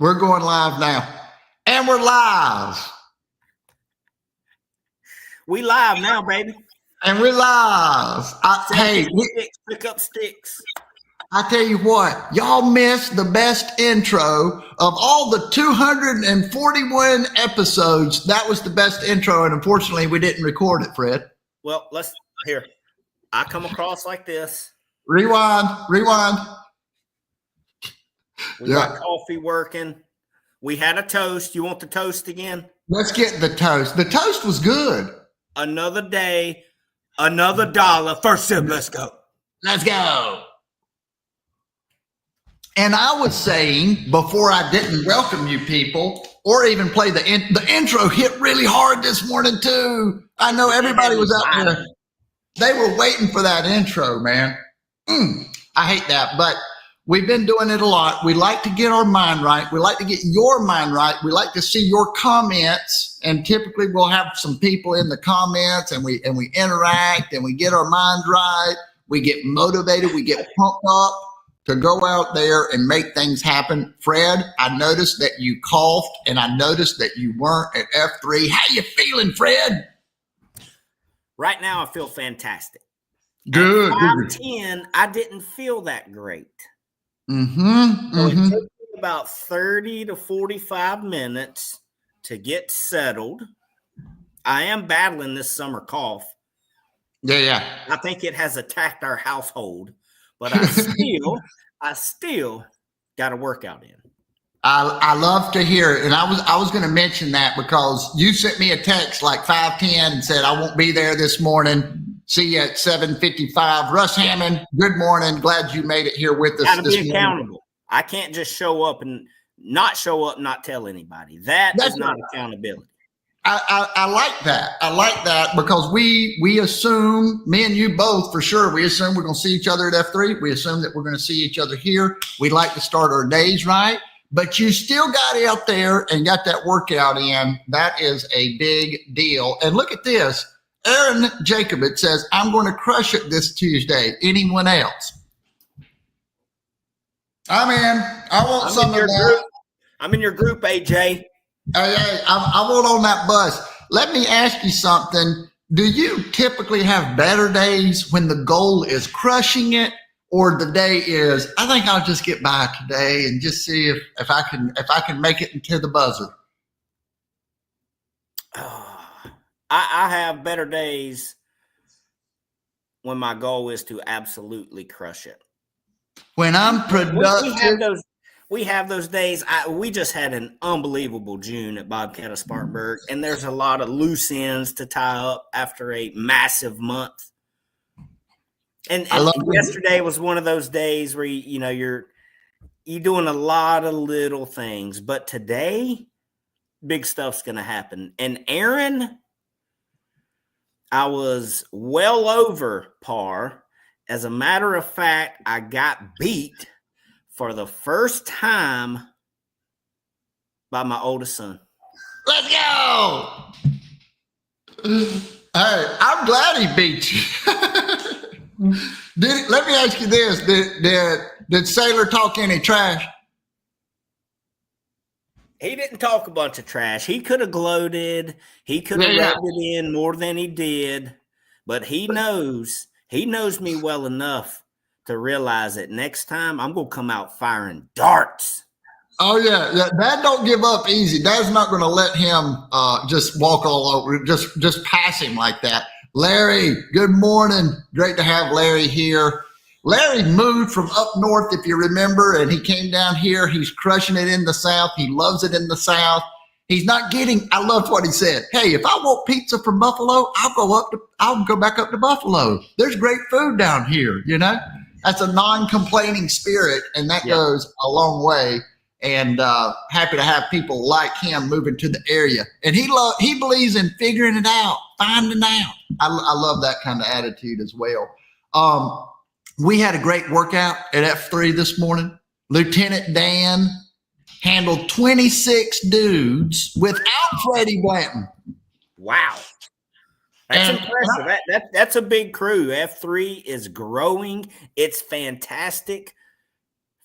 We're going live now. And we're live. We live now, baby. And we're live. Pick up sticks. I tell you what, y'all missed the best intro of all the 241 episodes. That was the best intro, and unfortunately, we didn't record it, Fred. Well, I come across like this. Rewind. We got coffee working. We had a toast. You want the toast again? Let's get the toast. The toast was good. Another day, another dollar. First sip, let's go. Let's go. And I was saying before I didn't welcome you people or even play the intro hit really hard this morning too. I know everybody was out there. They were waiting for that intro, man. I hate that, but we've been doing it a lot. We like to get our mind right. We like to get your mind right. We like to see your comments, and typically we'll have some people in the comments, and we interact, and we get our minds right. We get motivated. We get pumped up to go out there and make things happen. Fred, I noticed that you coughed, and I noticed that you weren't at F3. How you feeling, Fred? Right now, I feel fantastic. Good. At 5'10", I didn't feel that great. So it took me about 30 to 45 minutes to get settled. I am battling this summer cough. Yeah. I think it has attacked our household, but I still got a workout in. I love to hear it. And I was going to mention that because you sent me a text like 5:10 and said, I won't be there this morning. See you at 7:55. Russ Hammond, good morning. Glad you made it here with us. Gotta be accountable. I can't just show up, not tell anybody. That's not accountability. I like that. I like that because we assume, me and you both for sure, we assume we're going to see each other at F3. We assume that we're going to see each other here. We like to start our days right, but you still got out there and got that workout in. That is a big deal. And look at this. Aaron Jacobit says, I'm going to crush it this Tuesday. Anyone else? I'm in. I want some of that. I'm in your group, AJ. Hey, I want on that bus. Let me ask you something. Do you typically have better days when the goal is crushing it, or the day is, I think I'll just get by today and just see if I can make it into the buzzer? I have better days when my goal is to absolutely crush it. When I'm productive. We have those days. We just had an unbelievable June at Bobcat of Spartanburg, and there's a lot of loose ends to tie up after a massive month. And yesterday was one of those days where you're doing a lot of little things, but today, big stuff's going to happen. And Aaron, I was well over par. As a matter of fact, I got beat for the first time by my oldest son. Let's go. Hey, I'm glad he beat you. Let me ask you this. Did Sailor talk any trash? He didn't talk a bunch of trash. He could have gloated. He could have rubbed it in more than he did. But he knows me well enough to realize that next time I'm going to come out firing darts. Oh, yeah. Dad don't give up easy. Dad's not going to let him just walk all over, just pass him like that. Larry, good morning. Great to have Larry here. Larry moved from up north, if you remember, and he came down here. He's crushing it in the South. He loves it in the South. He's not getting, I loved what he said. Hey, if I want pizza from Buffalo, I'll go back up to Buffalo. There's great food down here, That's a non-complaining spirit, and that goes a long way. And happy to have people like him moving to the area. And he believes in figuring it out, finding out. I love that kind of attitude as well. We had a great workout at F3 this morning. Lieutenant Dan handled 26 dudes without Freddie Blanton. Wow. That's impressive. That's a big crew. F3 is growing. It's fantastic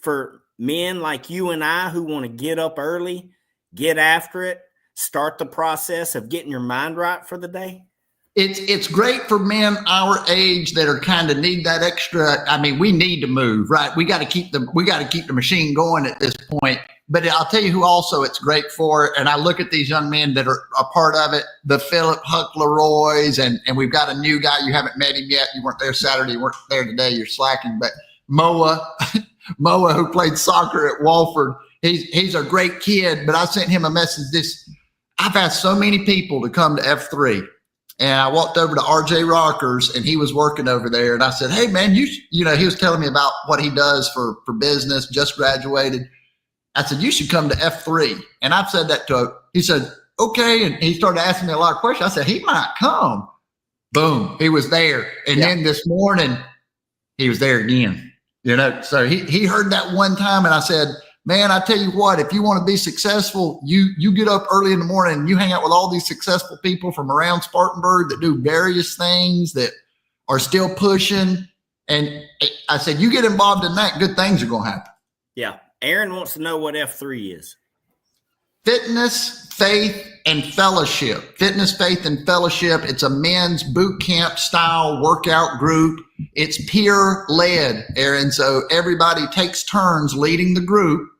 for men like you and I who want to get up early, get after it, start the process of getting your mind right for the day? It's great for men our age that are kind of need that extra. I mean, we need to move, right? We got to keep the machine going at this point. But I'll tell you who also it's great for. And I look at these young men that are a part of it, the Philip Huck Leroy's, and we've got a new guy. You haven't met him yet. You weren't there Saturday. You weren't there today. You're slacking. But Moa, who played soccer at Walford, he's a great kid. But I sent him a message. I've asked so many people to come to F3. And I walked over to RJ Rockers, and he was working over there. And I said, hey, man, you know, he was telling me about what he does for business, just graduated. I said, you should come to F3. And I've said that to him. He said, okay. And he started asking me a lot of questions. I said, he might come. Boom, he was there. And then this morning, he was there again. You know, so he heard that one time. And I said, man, I tell you what, if you want to be successful, you get up early in the morning and you hang out with all these successful people from around Spartanburg that do various things that are still pushing. And I said, you get involved in that, good things are going to happen. Yeah. Aaron wants to know what F3 is. Fitness, faith, and fellowship. Fitness, faith, and fellowship. It's a men's boot camp style workout group. It's peer led, Aaron. So everybody takes turns leading the group.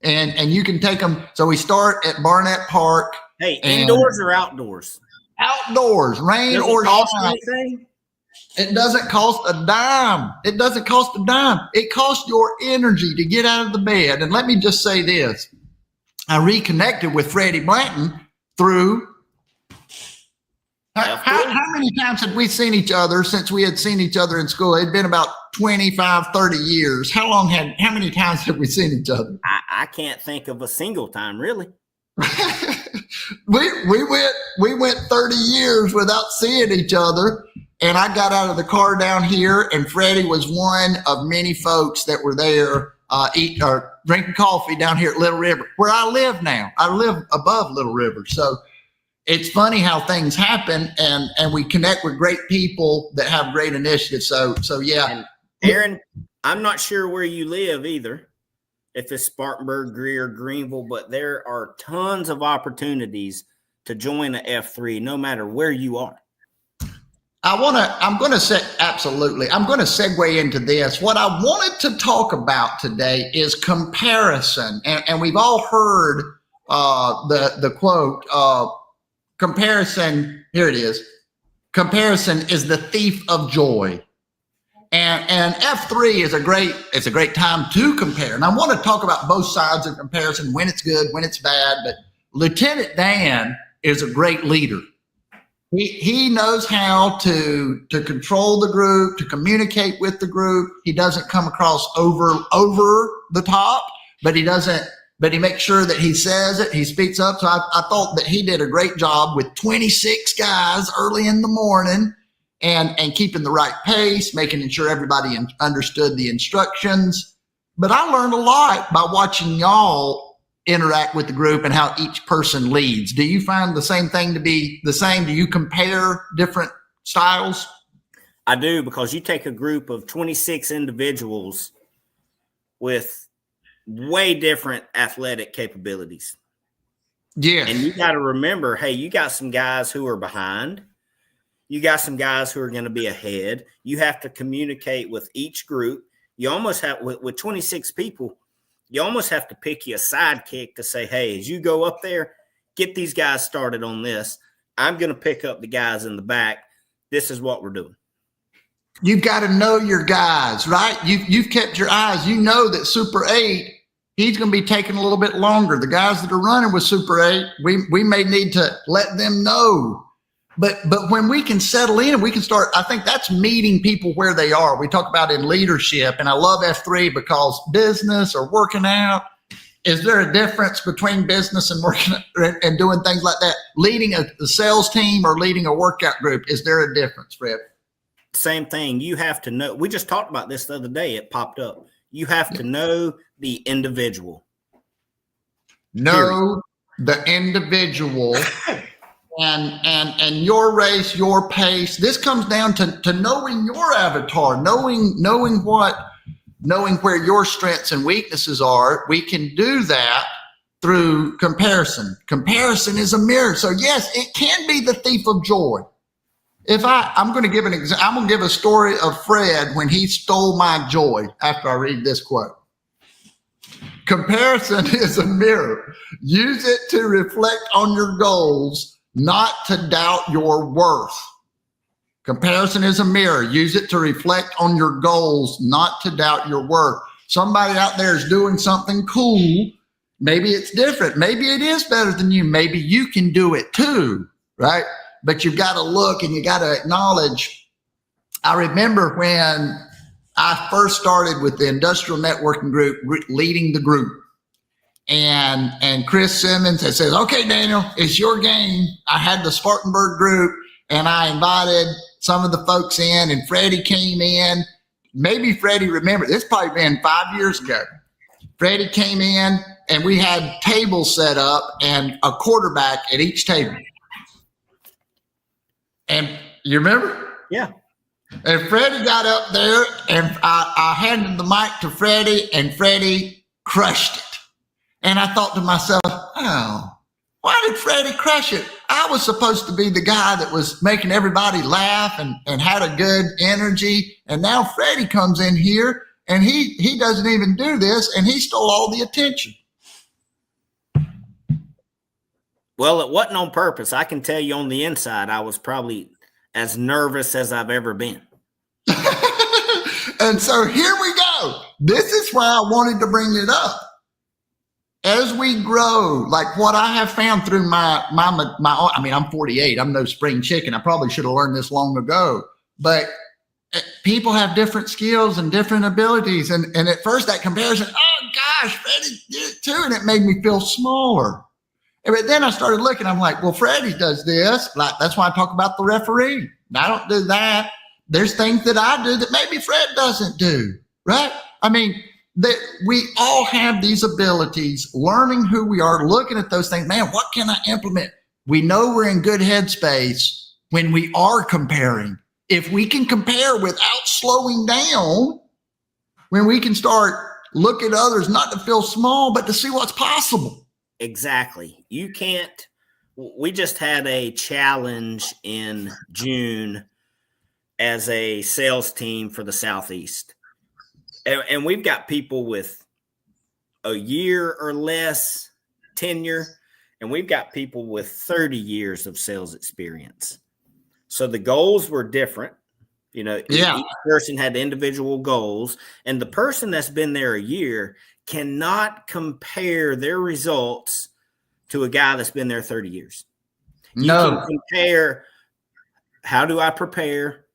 And you can take them. So we start at Barnett Park. Hey, indoors or outdoors? Outdoors, rain or shine. It doesn't cost a dime. It doesn't cost a dime. It costs your energy to get out of the bed. And let me just say this. I reconnected with Freddie Blanton through how many times had we seen each other since we had seen each other in school? It had been about 25, 30 years. How many times have we seen each other? I can't think of a single time, really. we went 30 years without seeing each other. And I got out of the car down here, and Freddie was one of many folks that were there eating or drinking coffee down here at Little River, where I live now. I live above Little River. So it's funny how things happen, and we connect with great people that have great initiatives. So yeah. And Aaron, I'm not sure where you live either, if it's Spartanburg, Greer, Greenville, but there are tons of opportunities to join a F3 no matter where you are. I'm going to segue into this. What I wanted to talk about today is comparison. And we've all heard the quote, comparison, here it is. Comparison is the thief of joy. And F3 is a great time to compare. And I want to talk about both sides of comparison, when it's good, when it's bad. But Lieutenant Dan is a great leader. He knows how to control the group, to communicate with the group. He doesn't come across over the top, but he makes sure that he says it, he speaks up. So I thought that he did a great job with 26 guys early in the morning and keeping the right pace, making sure everybody understood the instructions. But I learned a lot by watching y'all interact with the group and how each person leads. Do you find the same thing to be the same? Do you compare different styles? I do, because you take a group of 26 individuals with way different athletic capabilities. Yeah. And you got to remember, hey, you got some guys who are behind. You got some guys who are going to be ahead. You have to communicate with each group. You almost have, with 26 people, you almost have to pick you a sidekick to say, hey, as you go up there, get these guys started on this. I'm going to pick up the guys in the back. This is what we're doing. You've got to know your guys, right? You've kept your eyes. You know that Super 8, he's going to be taking a little bit longer. The guys that are running with Super 8, we may need to let them know. But when we can settle in, we can start, I think that's meeting people where they are. We talk about in leadership, and I love F3 because business or working out, is there a difference between business and working and doing things like that? Leading a sales team or leading a workout group, is there a difference, Fred? Same thing. You have to know. We just talked about this the other day. It popped up. You have to know the individual. Know the individual. And your race, your pace. This comes down to knowing your avatar, knowing what knowing where your strengths and weaknesses are, we can do that through comparison. Comparison is a mirror. So yes, it can be the thief of joy. If I'm going to give I'm going to give a story of Fred when he stole my joy after I read this quote. Comparison is a mirror. Use it to reflect on your goals, not to doubt your worth. Comparison is a mirror. Use it to reflect on your goals, not to doubt your worth. Somebody out there is doing something cool. Maybe it's different. Maybe it is better than you. Maybe you can do it too, right? But you've got to look and you got to acknowledge. I remember when I first started with the Industrial Networking Group, leading the group. And Chris Simmons had said, okay, Daniel, it's your game. I had the Spartanburg group and I invited some of the folks in, and Freddie came in. Maybe Freddie remembered. It's probably been 5 years ago. Freddie came in and we had tables set up and a quarterback at each table. And you remember? Yeah. And Freddie got up there and I handed the mic to Freddie and Freddie crushed it. And I thought to myself, oh, why did Freddie crush it? I was supposed to be the guy that was making everybody laugh and had a good energy. And now Freddie comes in here and he doesn't even do this and he stole all the attention. Well, it wasn't on purpose. I can tell you on the inside, I was probably as nervous as I've ever been. And so here we go. This is why I wanted to bring it up. As we grow, like what I have found through my I mean, I'm 48. I'm no spring chicken. I probably should have learned this long ago. But people have different skills and different abilities. And at first that comparison, oh gosh, Freddie did it too. And it made me feel smaller. But then I started looking, I'm like, well, Freddie does this. Like, that's why I talk about the referee. I don't do that. There's things that I do that maybe Fred doesn't do, right? I mean, that we all have these abilities, learning who we are, looking at those things. Man, what can I implement? We know we're in good headspace when we are comparing. If we can compare without slowing down, when we can start look at others, not to feel small, but to see what's possible. Exactly. You can't. We just had a challenge in June as a sales team for the Southeast. And we've got people with a year or less tenure, and we've got people with 30 years of sales experience. So the goals were different. You know, each person had individual goals, and the person that's been there a year cannot compare their results to a guy that's been there 30 years. You can compare, how do I prepare?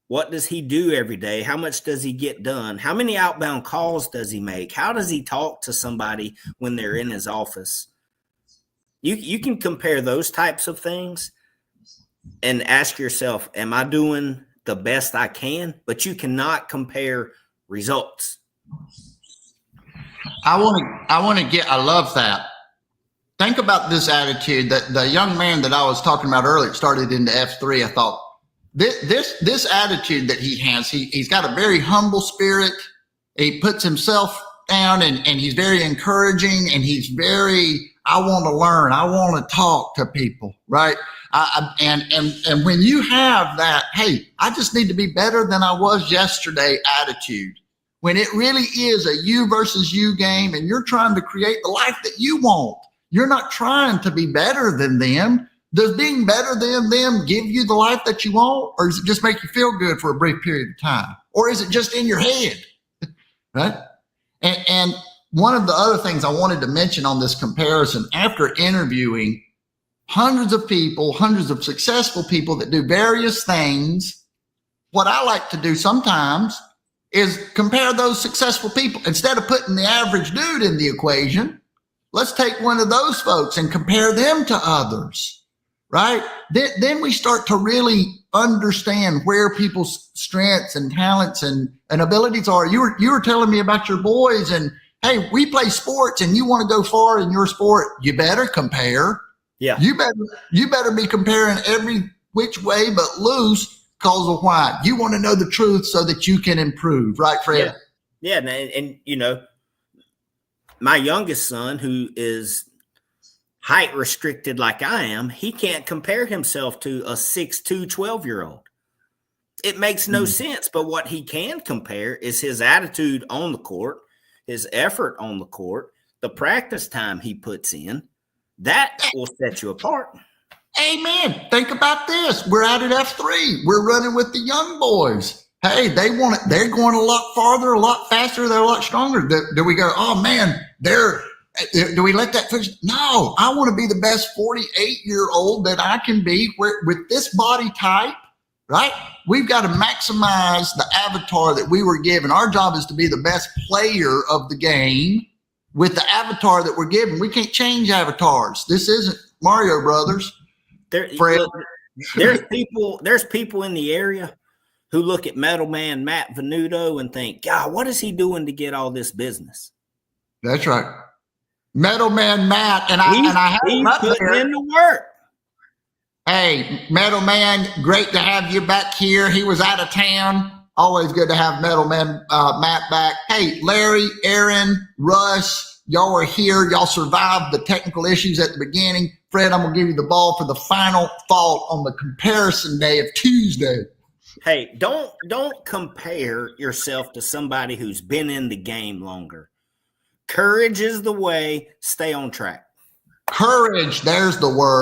What does he do every day? How much does he get done? How many outbound calls does he make? How does he talk to somebody when they're in his office? You can compare those types of things and ask yourself, am I doing the best I can? But you cannot compare results. I love that. Think about this attitude that the young man that I was talking about earlier started into F3. I thought this attitude that he has, he's got a very humble spirit. He puts himself down and he's very encouraging and he's very, I want to learn. I want to talk to people, right? And when you have that, hey, I just need to be better than I was yesterday attitude, when it really is a you versus you game and you're trying to create the life that you want, you're not trying to be better than them. Does being better than them give you the life that you want, or does it just make you feel good for a brief period of time? Or is it just in your head, right? And one of the other things I wanted to mention on this comparison, after interviewing hundreds of people, hundreds of successful people that do various things, what I like to do sometimes is compare those successful people. Instead of putting the average dude in the equation, let's take one of those folks and compare them to others, right? Then we start to really understand where people's strengths and talents and abilities are. You were telling me about your boys, and hey, we play sports and you want to go far in your sport, you better compare. Yeah. You better be comparing every which way but loose, because of why? You want to know the truth so that you can improve, right, Fred? Yeah, and you know, my youngest son, who is height restricted like I am, he can't compare himself to a 6'2", 12-year-old. It makes no sense. But what he can compare is his attitude on the court, his effort on the court, the practice time he puts in. That will set you apart. Amen. Think about this. We're out at F3. We're running with the young boys. Hey, they're going a lot farther, a lot faster. They're a lot stronger. Do we go, oh man, do we let that push? No, I want to be the best 48-year-old that I can be with this body type, right? We've got to maximize the avatar that we were given. Our job is to be the best player of the game with the avatar that we're given. We can't change avatars. This isn't Mario Brothers. There's people in the area who look at Metal Man Matt Venuto and think, God, what is he doing to get all this business? That's right. Metal Man Matt, and I have him up putting there. in the work. Hey, Metal Man, great to have you back here. He was out of town. Always good to have Metal Man Matt back. Hey, Larry, Aaron, Russ, y'all are here. Y'all survived the technical issues at the beginning. Fred, I'm going to give you the ball for the final thought on the comparison day of Tuesday. Hey, don't compare yourself to somebody who's been in the game longer. Courage is the way. Stay on track. Courage, there's the word.